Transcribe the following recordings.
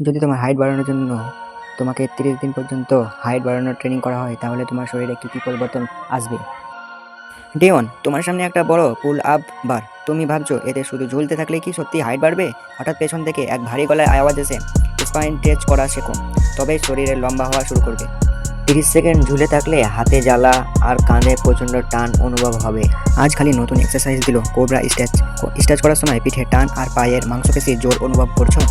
যদি তোমার হাইট বাড়ানোর জন্য তোমাকে 30 দিন পর্যন্ত হাইট বাড়ানোর ট্রেনিং করা হয়, তাহলে তোমার শরীরে কী কী পরিবর্তন আসবে? ডে 1, তোমার সামনে একটা বড় পুল আপ বার। তুমি ভাবছো এতে শুধু ঝুলতে থাকলে কি সত্যি হাইট বাড়বে? হঠাৎ পেছন থেকে এক ভারী গলায় আওয়াজ এসে স্পাইন টেচ করা শেখো, তবেই শরীরে লম্বা হওয়া শুরু করবে। 30 সেকেন্ড ঝুলে থাকলে হাতে জ্বালা আর কাঁধে প্রচণ্ড টান অনুভব হবে। আজ খালি নতুন এক্সারসাইজ দিল কোবরা স্ট্রেচ করার সময় পিঠে টান আর পায়ের মাংসপেশি জোর অনুভব করছো।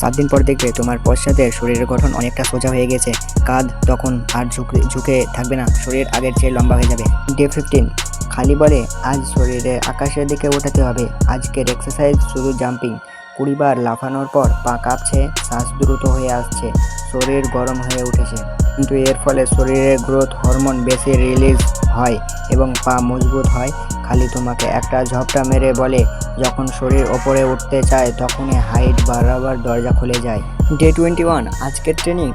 7 দিন পর দেখবে তোমার পশ্চাতের শরীরের গঠন অনেকটা সোজা হয়ে গেছে। কাঁধ তখন আর ঝুঁকে থাকবে না, শরীর আগের চেয়ে লম্বা হয়ে যাবে। ডে 15, খালি বলে আজ শরীরে আকাশের দিকে ওঠাতে হবে। আজকের এক্সারসাইজ শুধু জাম্পিং। 20 বার লাফানোর পর পা কাঁপছে, শ্বাস দ্রুত হয়ে আসছে, শরীর গরম হয়ে উঠেছে, কিন্তু এর ফলে শরীরে গ্রোথ হরমোন বেশি রিলিজ হয় এবং পা মজবুত হয়। খালি তোমাকে একটা ঝপটা মেরে বলে যখন শরীর ওপরে উঠতে চায় তখনই হাইট বাড়াবার দরজা খুলে যায়। ডে 21, আজকের ট্রেনিং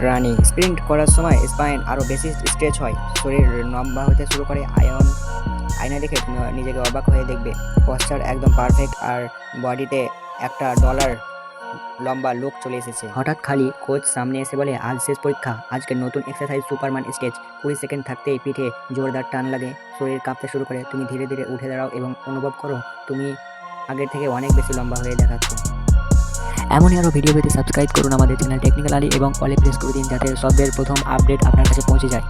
রানিং। স্প্রিন্ট করার সময় স্পাইন আরও বেশি স্ট্রেচ হয়, শরীর লম্বা হতে শুরু করে। আয়না দেখে তুমি নিজেকে অবাক হয়ে দেখবে। পশ্চার একদম পারফেক্ট আর বডিতে একটা ডলার লম্বা লুক চলে এসেছে। হঠাৎ খালি কোচ সামনে এসে বলে আজ শেষ পরীক্ষা, আজকের নতুন এক্সারসাইজ সুপারম্যান স্টেজ। 20 সেকেন্ড থাকতেই পিঠে জোরদার টান লাগে, শরীর কাঁপতে শুরু করে। তুমি ধীরে ধীরে উঠে দাঁড়াও এবং অনুভব করো তুমি আগের থেকে অনেক বেশি লম্বা হয়ে দেখাচ্ছ। এমনই আরও ভিডিও পেতে সাবস্ক্রাইব করুন আমাদের চ্যানেল টেকনিক্যাল আলী এবং অলে প্রেস করে দিন, যাতে সবের প্রথম আপডেট আপনার কাছে পৌঁছে যায়।